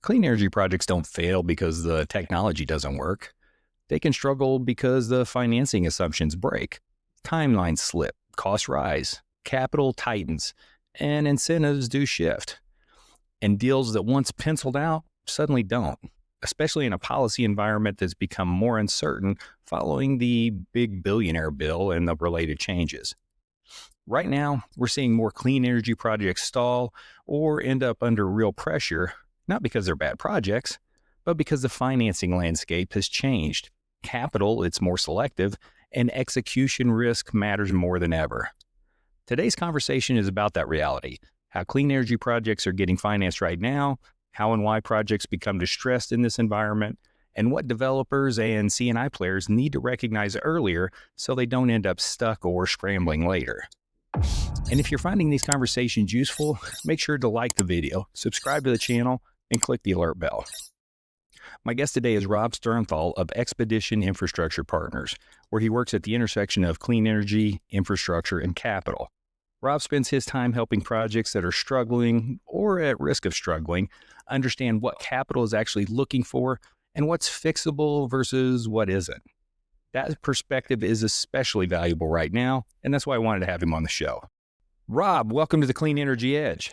Clean energy projects don't fail because the technology doesn't work. They can struggle because the financing assumptions break, timelines slip, costs rise, capital tightens, and incentives do shift. And deals that once penciled out suddenly don't, especially in a policy environment that's become more uncertain following the Big Billionaire Bill and the related changes. Right now, we're seeing more clean energy projects stall or end up under real pressure, not because they're bad projects, but because the financing landscape has changed. Capital, it's more selective, and execution risk matters more than ever. Today's conversation is about that reality, how clean energy projects are getting financed right now, how and why projects become distressed in this environment, and what developers and C&I players need to recognize earlier so they don't end up stuck or scrambling later. And if you're finding these conversations useful, make sure to like the video, subscribe to the channel, and click the alert bell. My guest today is Rob Sternthal of Expedition Infrastructure Partners, where he works at the intersection of clean energy, infrastructure, and capital. Rob spends his time helping projects that are struggling or at risk of struggling understand what capital is actually looking for and what's fixable versus what isn't. That perspective is especially valuable right now, and that's why I wanted to have him on the show. Rob, welcome to the Clean Energy Edge.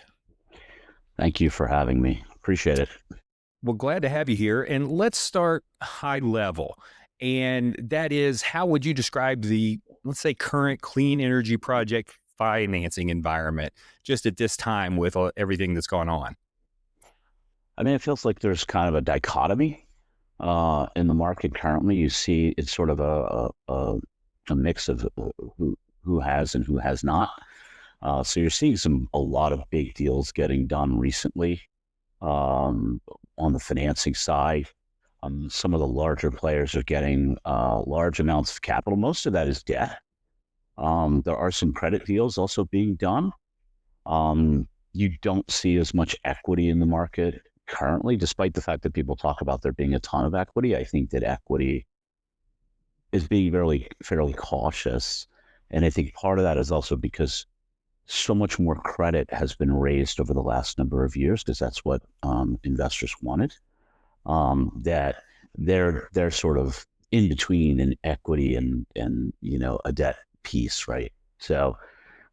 Thank you for having me. Appreciate it. Well, glad to have you here. And let's start high level. And that is, how would you describe the, let's say, current clean energy project financing environment just at this time with everything that's gone on? I mean, it feels like there's kind of a dichotomy in the market currently. You see it's sort of a mix of who has and who has not. So you're seeing a lot of big deals getting done recently on the financing side. Some of the larger players are getting large amounts of capital. Most of that is debt. There are some credit deals also being done. You don't see as much equity in the market currently, despite the fact that people talk about there being a ton of equity. I think that equity is being fairly cautious. And I think part of that is also because so much more credit has been raised over the last number of years, because that's what investors wanted, that they're sort of in between an equity and a debt piece, right? So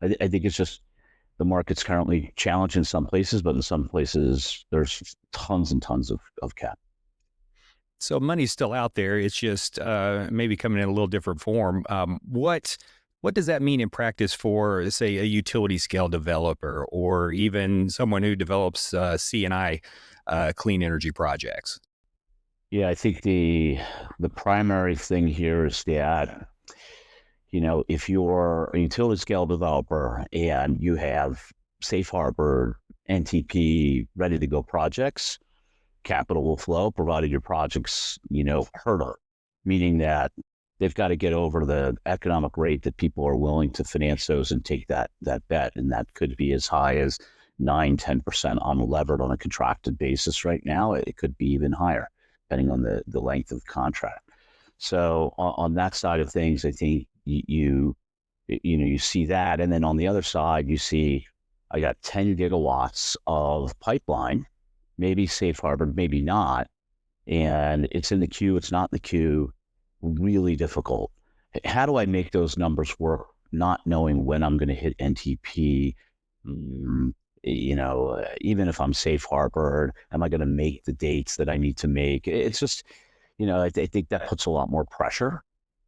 I think it's just the market's currently challenged in some places, but in some places there's tons and tons of cap. So money's still out there. It's just maybe coming in a little different form. What does that mean in practice for, say, a utility scale developer or even someone who develops C&I clean energy projects? Yeah, I think the primary thing here is that, if you're a utility scale developer and you have safe harbor, NTP, ready to go projects, capital will flow provided your projects, hurdle, meaning that they've got to get over the economic rate that people are willing to finance those and take that bet. And that could be as high as 9-10% unlevered on a contracted basis right now. It could be even higher, depending on the length of the contract. So on that side of things, I think you see that. And then on the other side, you see, I got 10 gigawatts of pipeline, maybe safe harbor, maybe not. And it's in the queue, it's not in the queue. Really difficult. How do I make those numbers work, not knowing when I'm going to hit NTP? Even if I'm safe harbor, am I going to make the dates that I need to make? It's just, I think that puts a lot more pressure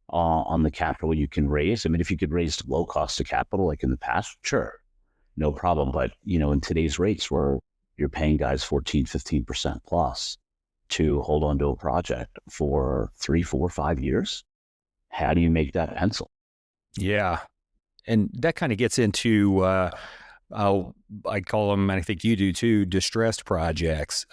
on the capital you can raise. I mean, if you could raise low cost of capital like in the past, sure, no problem. But, in today's rates where you're paying guys 14-15% plus to hold on to a project for 3, 4, 5 years, how do you make that pencil? Yeah. And that kind of gets into, I call them, and I think you do too, distressed projects,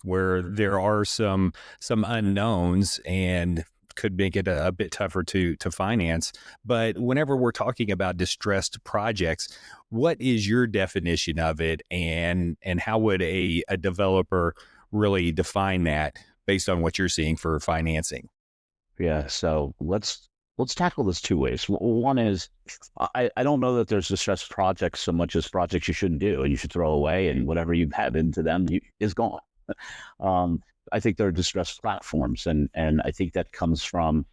where there are some unknowns and could make it a bit tougher to finance. But whenever we're talking about distressed projects, what is your definition of it, and how would a developer really define that based on what you're seeing for financing? Yeah, so let's tackle this two ways. One is, I don't know that there's distressed projects so much as projects you shouldn't do and you should throw away, and whatever you have into them is gone. um, I think they're distressed platforms, and I think that comes from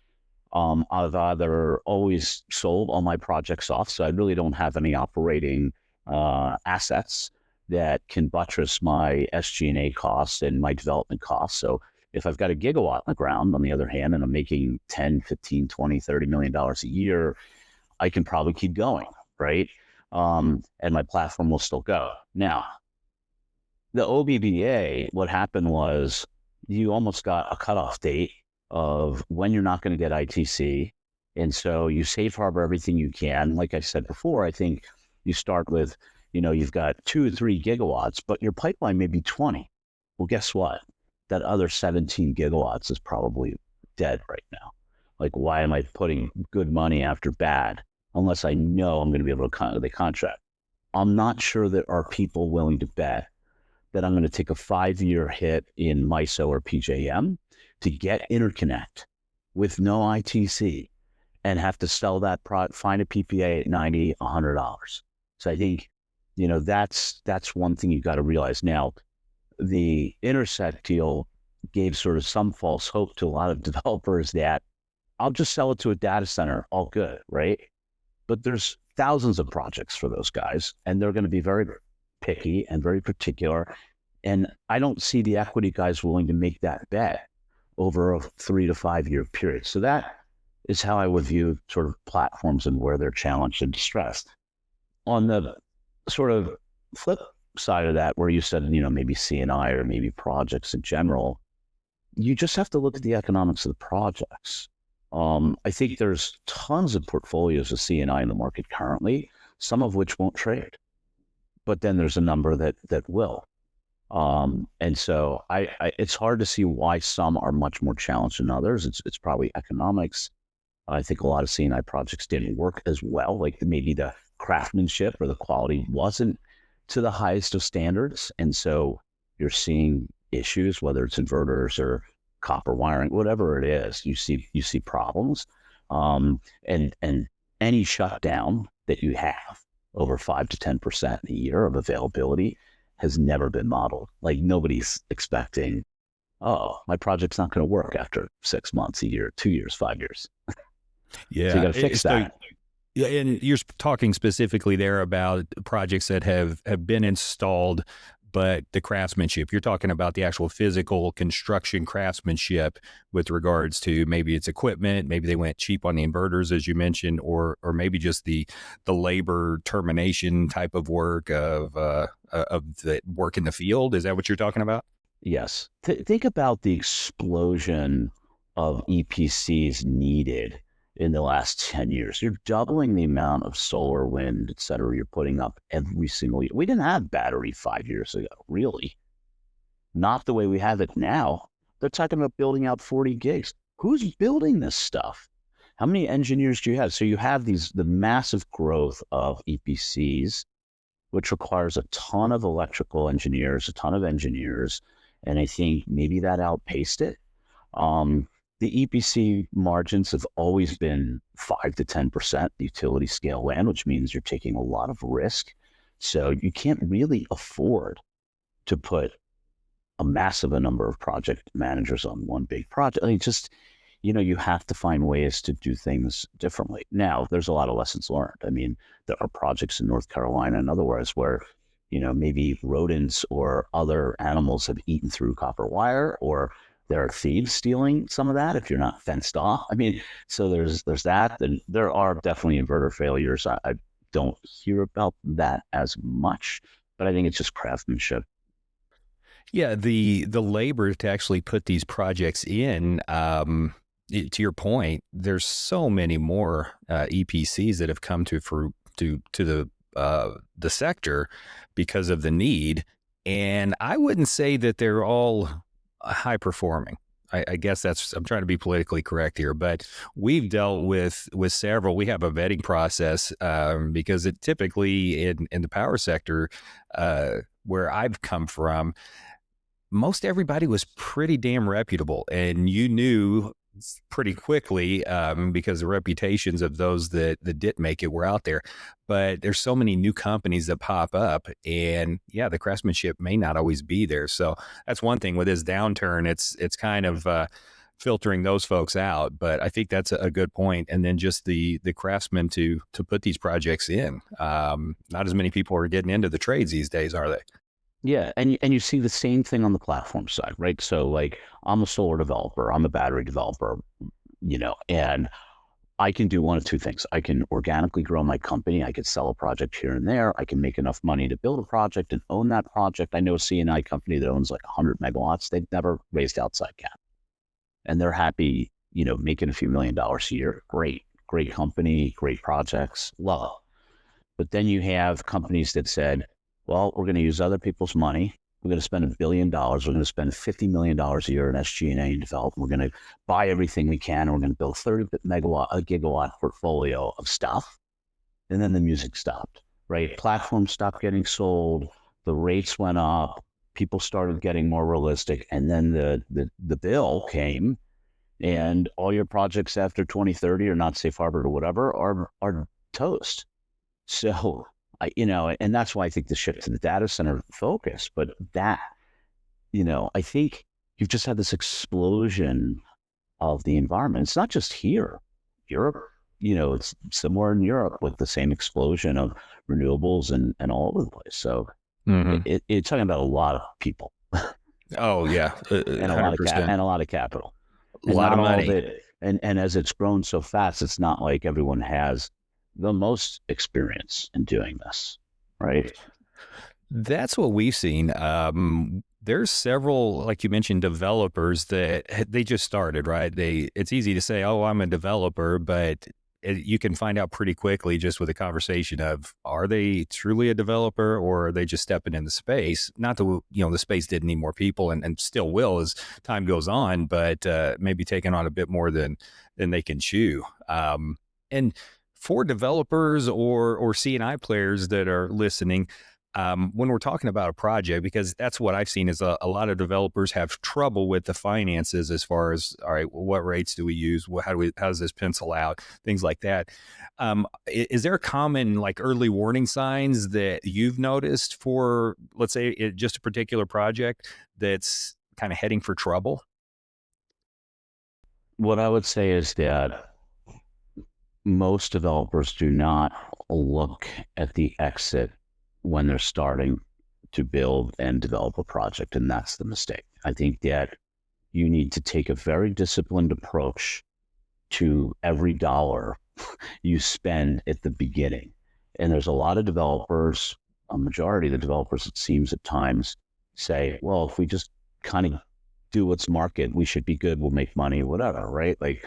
I've either always sold all my projects off, so I really don't have any operating assets that can buttress my SG&A costs and my development costs. So if I've got a gigawatt on the ground, on the other hand, and I'm making 10, 15, 20, $30 million a year, I can probably keep going, right? And my platform will still go. Now, the OBBA, what happened was you almost got a cutoff date of when you're not going to get ITC. And so you safe harbor everything you can. Like I said before, I think you start with, you've got 2 or 3 gigawatts, but your pipeline may be 20. Well, guess what? That other 17 gigawatts is probably dead right now. Like, why am I putting good money after bad unless I know I'm going to be able to the contract? I'm not sure that are people willing to bet that I'm going to take a 5-year hit in MISO or PJM to get interconnect with no ITC and have to sell that find a PPA at $90, $100. So I think, that's one thing you've got to realize. Now, the Intersect deal gave sort of some false hope to a lot of developers that I'll just sell it to a data center, all good, right? But there's thousands of projects for those guys, and they're going to be very picky and very particular. And I don't see the equity guys willing to make that bet over a 3 to 5 year period. So that is how I would view sort of platforms and where they're challenged and distressed. On the sort of flip side of that, where you said, maybe CNI or maybe projects in general, you just have to look at the economics of the projects. I think there's tons of portfolios of CNI in the market currently, some of which won't trade, but then there's a number that will. And so it's hard to see why some are much more challenged than others. It's probably economics. I think a lot of CNI projects didn't work as well. Like maybe the craftsmanship or the quality wasn't to the highest of standards. And so you're seeing issues, whether it's inverters or copper wiring, whatever it is, you see problems. And any shutdown that you have over 5 to 10% a year of availability has never been modeled. Like nobody's expecting, oh, my project's not going to work after 6 months, a year, 2 years, 5 years. Yeah. So you got to fix that. Yeah, and you're talking specifically there about projects that have been installed, but the craftsmanship, you're talking about the actual physical construction craftsmanship with regards to maybe it's equipment, maybe they went cheap on the inverters, as you mentioned, or maybe just the labor termination type of work of the work in the field. Is that what you're talking about? Yes. Think about the explosion of EPCs needed in the last 10 years. You're doubling the amount of solar, wind, et cetera, you're putting up every single year. We didn't have battery 5 years ago, really. Not the way we have it now. They're talking about building out 40 gigs. Who's building this stuff? How many engineers do you have? So you have the massive growth of EPCs, which requires a ton of electrical engineers, a ton of engineers. And I think maybe that outpaced it. The EPC margins have always been 5 to 10% utility scale land, which means you're taking a lot of risk. So you can't really afford to put a massive number of project managers on one big project. I mean, just, you have to find ways to do things differently. Now, there's a lot of lessons learned. I mean, there are projects in North Carolina and otherwise where, maybe rodents or other animals have eaten through copper wire, or there are thieves stealing some of that if you're not fenced off. I mean, so there's that. And there are definitely inverter failures. I don't hear about that as much, but I think it's just craftsmanship. Yeah, the labor to actually put these projects in, to your point, there's so many more EPCs that have come to the sector because of the need. And I wouldn't say that they're all high performing. I guess I'm trying to be politically correct here, but we've dealt with several. We have a vetting process because it typically in the power sector where I've come from, most everybody was pretty damn reputable, and you knew pretty quickly because the reputations of those that did make it were out there. But there's so many new companies that pop up, and yeah, the craftsmanship may not always be there. So that's one thing with this downturn. It's kind of filtering those folks out. But I think that's a good point. And then just the craftsmen to put these projects in. Not as many people are getting into the trades these days, are they? Yeah, and you see the same thing on the platform side, right? So like I'm a solar developer, I'm a battery developer, and I can do one of two things. I can organically grow my company. I could sell a project here and there. I can make enough money to build a project and own that project. I know a CNI company that owns like 100 megawatts. They've never raised outside cap, and they're happy, making a few $1 million a year. Great company, great projects, love it. But then you have companies that said, well, we're going to use other people's money. We're going to spend $1 billion. We're going to spend $50 million a year in SG&A and development. We're going to buy everything we can. And we're going to build a gigawatt portfolio of stuff. And then the music stopped, right? Platforms stopped getting sold. The rates went up. People started getting more realistic. And then the bill came, and all your projects after 2030 are not safe harbor or whatever are toast. So and that's why I think the shift to the data center focus, but I think you've just had this explosion of the environment. It's not just here, Europe, it's somewhere in Europe with the same explosion of renewables and all over the place. So it's talking about a lot of people Oh yeah, and 100%. a lot of capital, A and lot not of all of money. it. And as it's grown so fast, it's not like everyone has the most experience in doing this, right? That's what we've seen. There's several, like you mentioned, developers that they just started, right? It's easy to say, "Oh, I'm a developer," but you can find out pretty quickly just with a conversation of, are they truly a developer or are they just stepping in the space? Not that the space didn't need more people and still will as time goes on, but maybe taking on a bit more than they can chew. And for developers or CNI players that are listening, when we're talking about a project, because that's what I've seen is a lot of developers have trouble with the finances as far as, all right, well, what rates do we use? How does this pencil out? Things like that. Is there common like early warning signs that you've noticed for, let's say, just a particular project that's kind of heading for trouble? What I would say is that most developers do not look at the exit when they're starting to build and develop a project. And that's the mistake. I think that you need to take a very disciplined approach to every dollar you spend at the beginning. And there's a lot of developers, a majority of the developers, it seems at times, say, well, if we just kind of do what's market, we should be good, we'll make money, whatever, right? Like,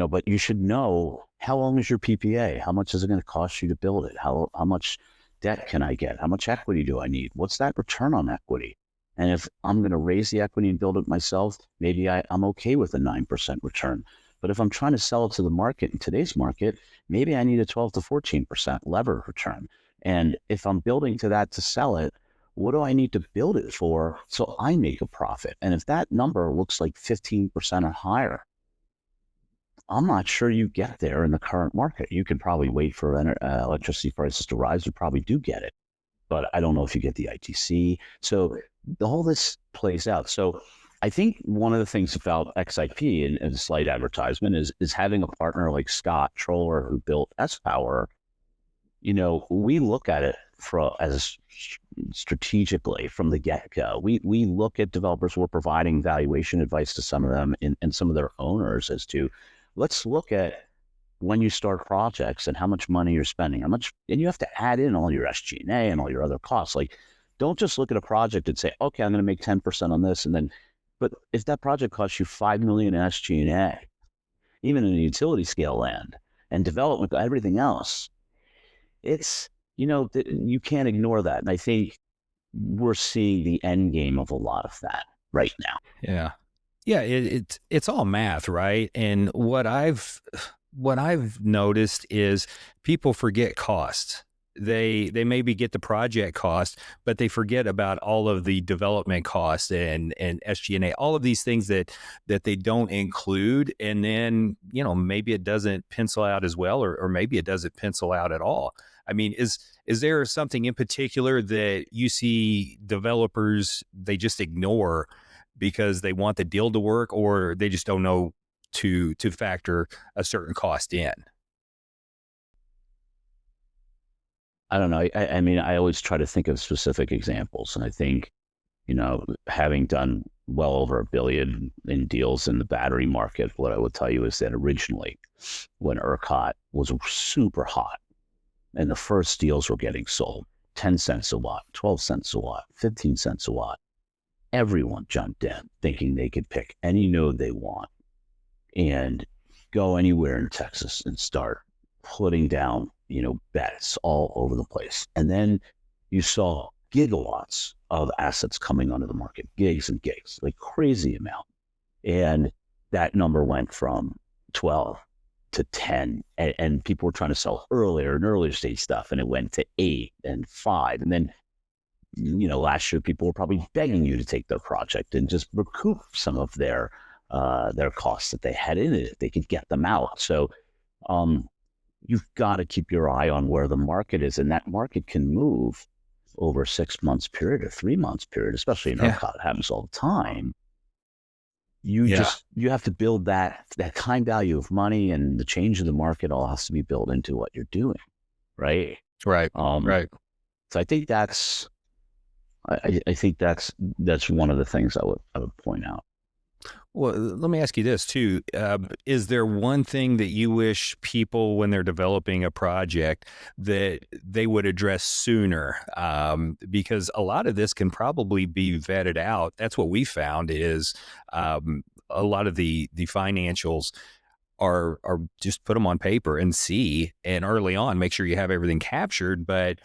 but you should know, how long is your PPA? How much is it going to cost you to build it? How much debt can I get? How much equity do I need? What's that return on equity? And if I'm going to raise the equity and build it myself, maybe I'm okay with a 9% return. But if I'm trying to sell it to the market in today's market, maybe I need a 12 to 14% lever return. And if I'm building to that to sell it, what do I need to build it for so I make a profit? And if that number looks like 15% or higher, I'm not sure you get there in the current market. You could probably wait for electricity prices to rise. You probably do get it, but I don't know if you get the ITC. So all this plays out. So I think one of the things about XIP and a slight advertisement is having a partner like Scott Troller, who built S-Power. We look at it as strategically from the get-go. We look at developers. We're providing valuation advice to some of them and some of their owners as to, let's look at when you start projects and how much money you're spending, and you have to add in all your SG&A and all your other costs. Like, don't just look at a project and say, okay, I'm going to make 10% on this. But if that project costs you $5 million in SG&A, even in a utility scale land and development, everything else, it's, you can't ignore that. And I think we're seeing the end game of a lot of that right now. Yeah. Yeah, it's all math, right? And what I've noticed is people forget costs. they maybe get the project cost, but they forget about all of the development costs and SG&A, all of these things that they don't include. And then, maybe it doesn't pencil out as well, or maybe it doesn't pencil out at all. I mean, is there something in particular that you see developers, they just ignore because they want the deal to work, or they just don't know to factor a certain cost in? I don't know. I mean, I always try to think of specific examples. And I think, having done well over $1 billion in deals in the battery market, what I would tell you is that originally when ERCOT was super hot and the first deals were getting sold, 10 cents a watt, 12 cents a watt, 15 cents a watt, everyone jumped in thinking they could pick any node they want and go anywhere in Texas and start putting down, bets all over the place. And then you saw gigawatts of assets coming onto the market, gigs and gigs, like crazy amount. And that number went from 12 to 10, and people were trying to sell earlier and earlier stage stuff, and it went to 8 and 5. And then, last year people were probably begging you to take their project and just recoup some of their costs that they had in it if they could get them out. So you've got to keep your eye on where the market is, and that market can move over a 6 months period or 3 months period, especially in ERCOT. It happens all the time. You have to build that time value of money, and the change of the market all has to be built into what you're doing. Right. Right. Right. So I think that's one of the things I would point out. Well, let me ask you this too. Is there one thing that you wish people, when they're developing a project, that they would address sooner? Because a lot of this can probably be vetted out. That's what we found is a lot of the financials are just put them on paper and see, and early on, make sure you have everything captured. But,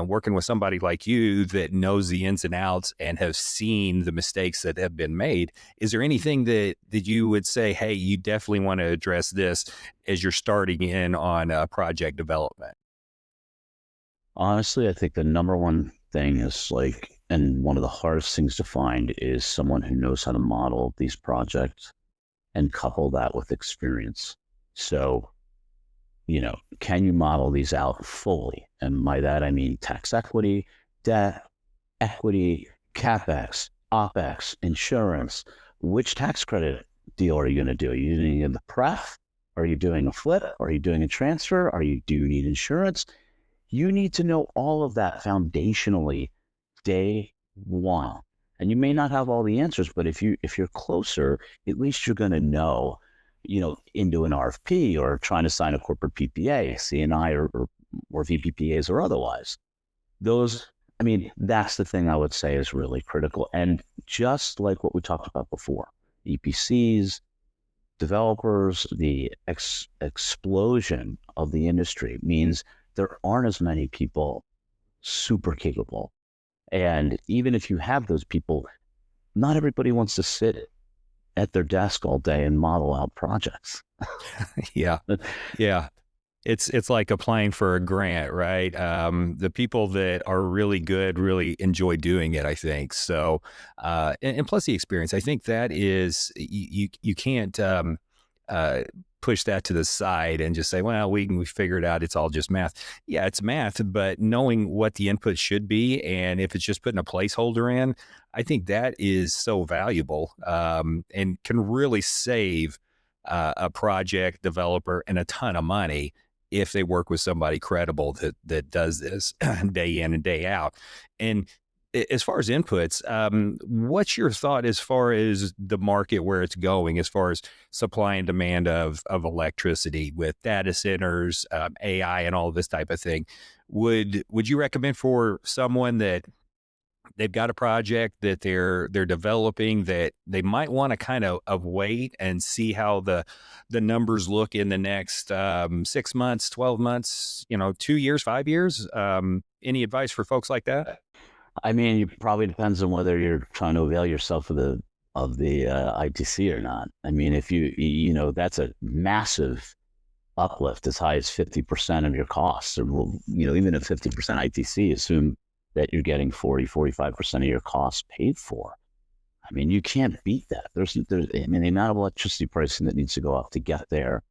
working with somebody like you that knows the ins and outs and have seen the mistakes that have been made, is there anything that you would say, hey, you definitely want to address this as you're starting in on project development? Honestly, I think the number one thing is and one of the hardest things to find is someone who knows how to model these projects and couple that with experience. So, can you model these out fully? And by that, I mean tax equity, debt, equity, CapEx, OpEx, insurance. Which tax credit deal are you going to do? Are you doing the pref? Are you doing a flip? Are you doing a transfer? Do you need insurance? You need to know all of that foundationally day one. And you may not have all the answers, but if you're closer, at least you're going to know, into an RFP or trying to sign a corporate PPA, CNI or VPPAs or otherwise. That's the thing I would say is really critical. And just like what we talked about before, EPCs, developers, the explosion of the industry means there aren't as many people super capable. And even if you have those people, not everybody wants to sit at their desk all day and model out projects. Yeah. Yeah. It's like applying for a grant, right? The people that are really good really enjoy doing it, I think. So, and plus the experience, I think that is, you can't push that to the side and just say, well, we figure it out. It's all just math. Yeah, it's math, but knowing what the input should be, and if it's just putting a placeholder in, I think that is so valuable, and can really save a project developer and a ton of money if they work with somebody credible that does this day in and day out. And as far as inputs, what's your thought as far as the market, where it's going, as far as supply and demand of electricity with data centers, AI, and all of this type of thing? Would you recommend for someone that they've got a project that they're developing, that they might want to kind of wait and see how the numbers look in the next 6 months, 12 months, 2 years, 5 years? Any advice for folks like that? It probably depends on whether you're trying to avail yourself of the ITC or not. If that's a massive uplift as high as 50% of your costs, or even at 50% ITC, assume that you're getting 45% of your costs paid for. I mean, you can't beat that. I mean, the amount of electricity pricing that needs to go up to get there.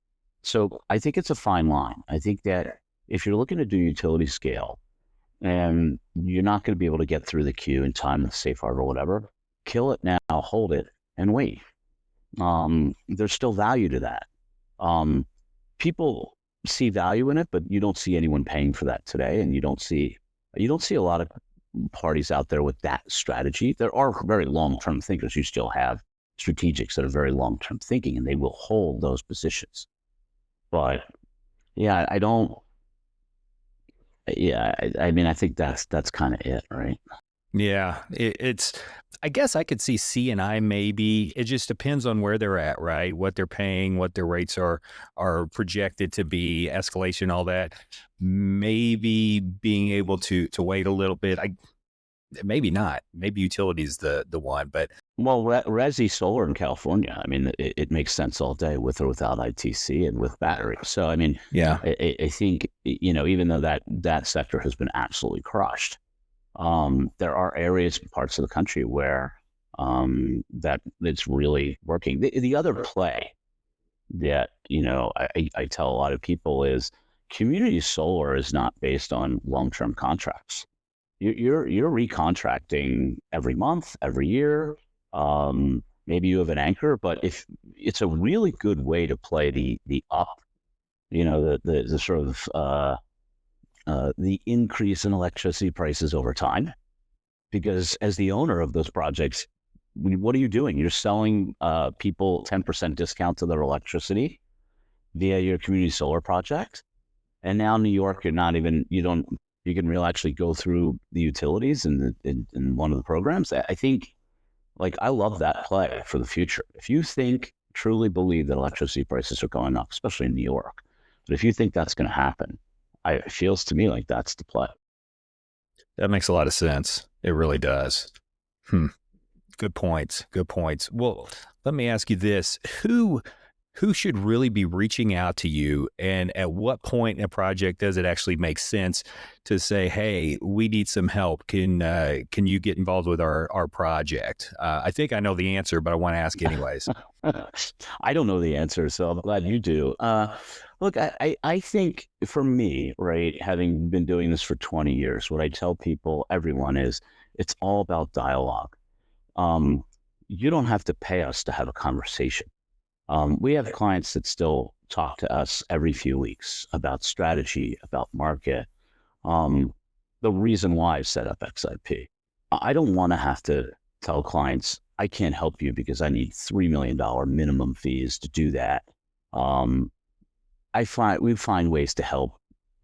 So I think it's a fine line. I think that if you're looking to do utility scale and you're not going to be able to get through the queue in time with safe harbor or whatever, kill it now, hold it, and wait. There's still value to that. People see value in it, but you don't see anyone paying for that today, and you don't see a lot of parties out there with that strategy. There are very long-term thinkers. You still have strategics that are very long-term thinking, and they will hold those positions. But yeah, I don't. Yeah, I mean, I think that's kind of it, right? Yeah, it's. I guess I could see C and I maybe. It just depends on where they're at, right? What they're paying, what their rates are projected to be, escalation, all that. Maybe being able to wait a little bit. Maybe not. Maybe utilities the one, but Well, resi solar in California, I mean, it makes sense all day with or without ITC and with batteries. So, I mean, yeah, I think, even though that sector has been absolutely crushed, there are areas, parts of the country where that it's really working. The other play that, I tell a lot of people is community solar is not based on long-term contracts. You're recontracting every month, every year. Maybe you have an anchor, but if it's a really good way to play the up, the sort of the increase in electricity prices over time, because as the owner of those projects, what are you doing? You're selling people 10% discount to their electricity via your community solar project. And now New York, you can really actually go through the utilities in one of the programs. I think, I love that play for the future. If you truly believe that electricity prices are going up, especially in New York, but if you think that's going to happen, it feels to me like that's the play. that makes a lot of sense. It really does. Hmm. Good points. Good points. Well, let me ask you this: who should really be reaching out to you, and at what point in a project does it actually make sense to say, "Hey, we need some help. Can you get involved with our project?" I think I know the answer, but I want to ask anyways. I don't know the answer, so I'm glad you do. Look, I think for me, right, having been doing this for 20 years, what I tell everyone is it's all about dialogue. Um, you don't have to pay us to have a conversation. We have clients that still talk to us every few weeks about strategy, about market, the reason why I set up XIP. I don't want to have to tell clients, I can't help you because I need $3 million minimum fees to do that. We find ways to help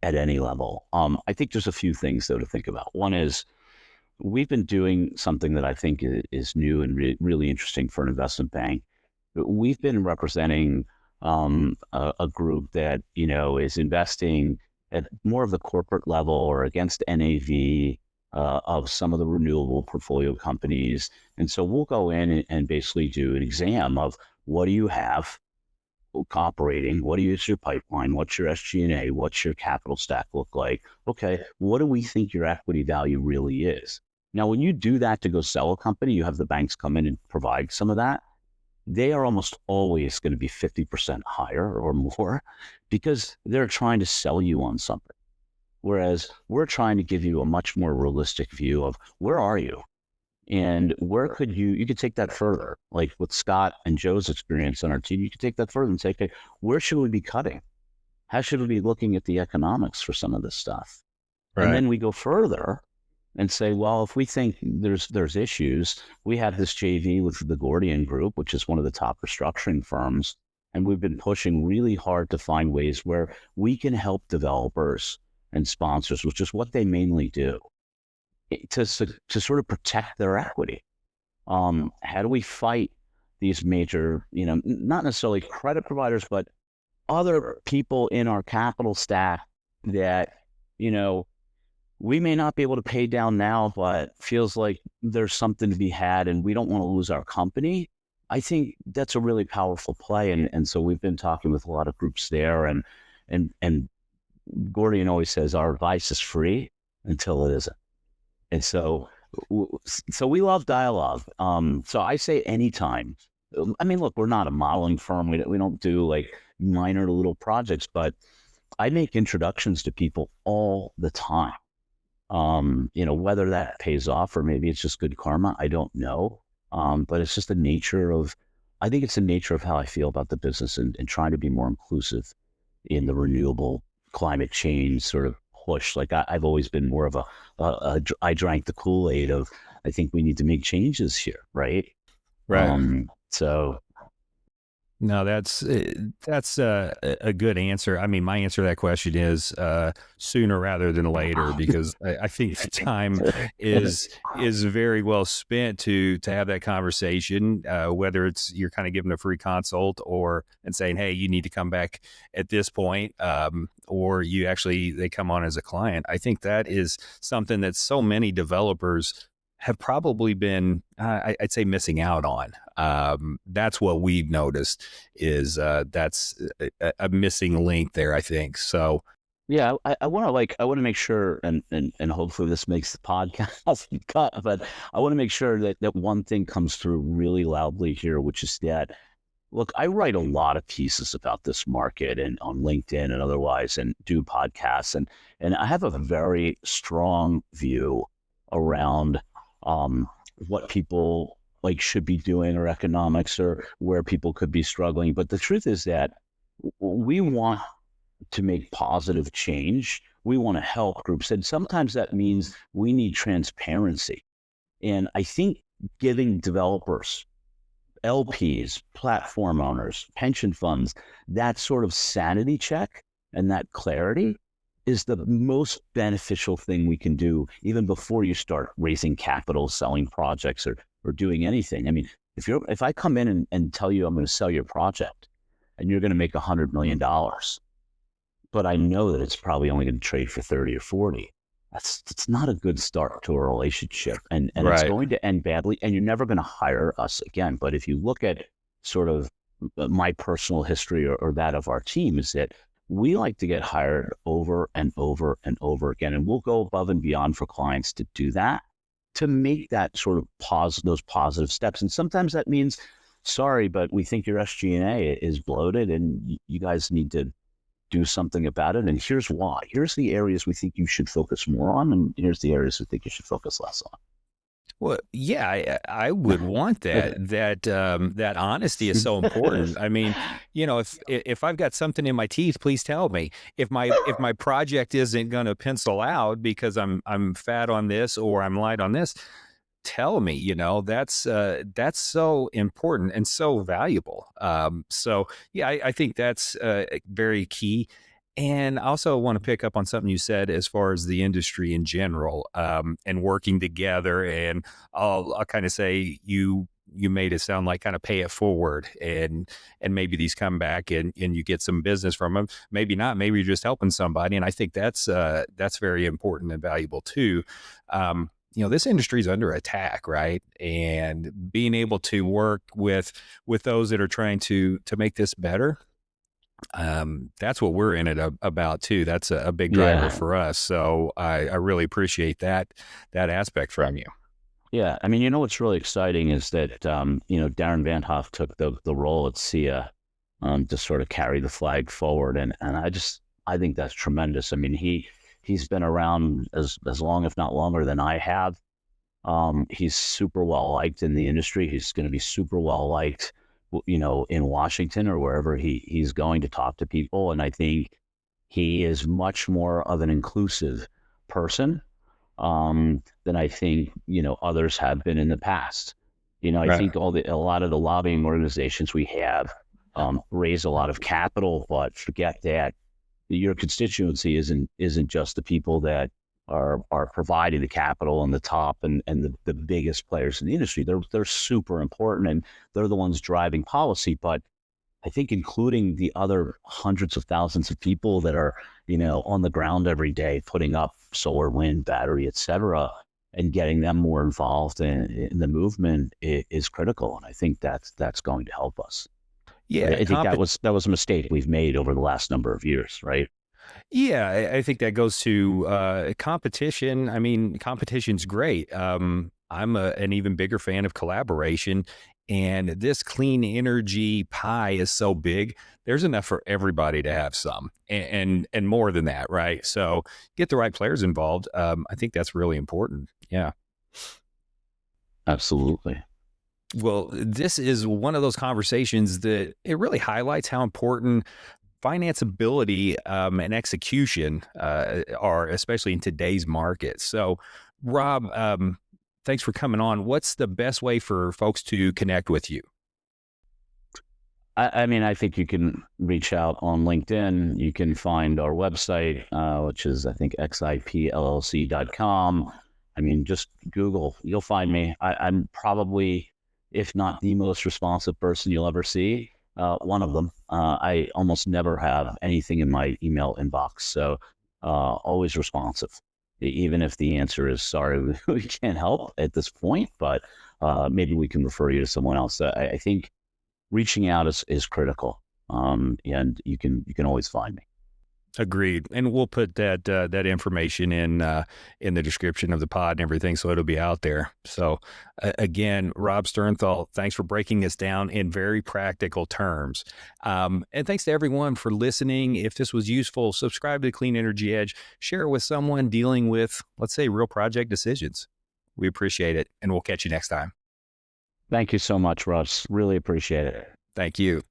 at any level. I think there's a few things though to think about. One is we've been doing something that I think is new and really interesting for an investment bank. We've been representing a group that is investing at more of the corporate level or against NAV of some of the renewable portfolio companies. And so we'll go in and basically do an exam of what do you have operating, what is your pipeline, what's your SG&A, what's your capital stack look like? Okay, what do we think your equity value really is? Now, when you do that to go sell a company, you have the banks come in and provide some of that. They are almost always going to be 50% higher or more because they're trying to sell you on something. Whereas we're trying to give you a much more realistic view of where are you and where could you could take that further. Like with Scott and Joe's experience on our team, you could take that further and say, okay, where should we be cutting? How should we be looking at the economics for some of this stuff? And Right. then we go further and say, well, if we think there's issues, we have this JV with the Gordian Group, which is one of the top restructuring firms. And we've been pushing really hard to find ways where we can help developers and sponsors, which is what they mainly do, to sort of protect their equity. How do we fight these major, not necessarily credit providers, but other people in our capital stack that, we may not be able to pay down now, but feels like there's something to be had and we don't want to lose our company. I think that's a really powerful play. And so we've been talking with a lot of groups there. And And Gordian always says our advice is free until it isn't. And so we love dialogue. So I say anytime. I mean, look, we're not a modeling firm. We don't do like minor little projects, but I make introductions to people all the time. Whether that pays off or maybe it's just good karma, I don't know. But it's just I think it's the nature of how I feel about the business and trying to be more inclusive in the renewable climate change sort of push. Like I've always been more of I drank the Kool-Aid of, I think we need to make changes here. Right. Right. So No, that's a good answer. I mean, my answer to that question is sooner rather than later, because I think the time is very well spent to have that conversation. Whether it's you're kind of giving a free consult and saying, hey, you need to come back at this point, or they come on as a client. I think that is something that so many developers have probably been, I'd say, missing out on. That's what we've noticed is that's a missing link there, I think. So yeah, I want to make sure, and hopefully this makes the podcast cut, but I want to make sure that one thing comes through really loudly here, which is that, look, I write a lot of pieces about this market and on LinkedIn and otherwise, and do podcasts, and I have a very strong view around what people like should be doing, or economics, or where people could be struggling. But the truth is that we want to make positive change. We want to help groups. And sometimes that means we need transparency. And I think giving developers, LPs, platform owners, pension funds, that sort of sanity check and that clarity is the most beneficial thing we can do, even before you start raising capital, selling projects, or doing anything. I mean, if I come in and tell you I'm going to sell your project and you're going to make $100 million, but I know that it's probably only going to trade for 30 or 40, it's not a good start to a relationship, and it's right. going to end badly, and you're never going to hire us again. But if you look at sort of my personal history, or that of our team, is that we like to get hired over and over and over again. And we'll go above and beyond for clients to do that, to make that sort of those positive steps. And sometimes that means, sorry, but we think your SG&A is bloated and you guys need to do something about it. And here's why. Here's the areas we think you should focus more on, and here's the areas we think you should focus less on. Well, yeah, I would want that. That honesty is so important. I mean, if I've got something in my teeth, please tell me. If my project isn't going to pencil out because I'm fat on this or I'm light on this, tell me. That's so important and so valuable. So yeah, I think that's very key. And I also want to pick up on something you said as far as the industry in general, and working together. And I'll kind of say you made it sound like kind of pay it forward, and maybe these come back and you get some business from them. Maybe not. Maybe you're just helping somebody. And I think that's very important and valuable too. This industry is under attack, right? And being able to work with those that are trying to make this better, that's what we're in it about too. That's a big driver for us. So I really appreciate that aspect from you. Yeah. I mean, what's really exciting is that, Darren Van Hoff took the role at SIA to sort of carry the flag forward. And I think that's tremendous. I mean, he's been around as long, if not longer, than I have. He's super well liked in the industry. He's going to be super well liked, in Washington or wherever he's going to talk to people. And I think he is much more of an inclusive person than I think, others have been in the past. I think a lot of the lobbying organizations we have raise a lot of capital, but forget that your constituency isn't just the people that are providing the capital and the top and the biggest players in the industry. They're super important, and they're the ones driving policy. But I think including the other hundreds of thousands of people that are, on the ground every day, putting up solar, wind, battery, et cetera, and getting them more involved in the movement is critical. And I think that's going to help us. Yeah, I think that was a mistake we've made over the last number of years, right? yeah, I think that goes to competition. I mean, competition's great. I'm an even bigger fan of collaboration. And this clean energy pie is so big. There's enough for everybody to have some, and more than that, right? So get the right players involved. I think that's really important. Yeah. Absolutely. Well, this is one of those conversations that it really highlights how important financeability and execution are, especially in today's market. So, Rob, thanks for coming on. What's the best way for folks to connect with you? I mean, I think you can reach out on LinkedIn. You can find our website, which is, I think, xipllc.com. I mean, just Google, you'll find me. I'm probably, if not the most responsive person you'll ever see, one of them. I almost never have anything in my email inbox. So always responsive, even if the answer is sorry, we can't help at this point, but maybe we can refer you to someone else. I think reaching out is critical. And you can always find me. Agreed, and we'll put that information in the description of the pod and everything, so it'll be out there. So, again, Rob Sternthal, thanks for breaking this down in very practical terms, and thanks to everyone for listening. If this was useful, subscribe to the Clean Energy Edge, share it with someone dealing with, let's say, real project decisions. We appreciate it, and we'll catch you next time. Thank you so much, Russ. Really appreciate it. Thank you.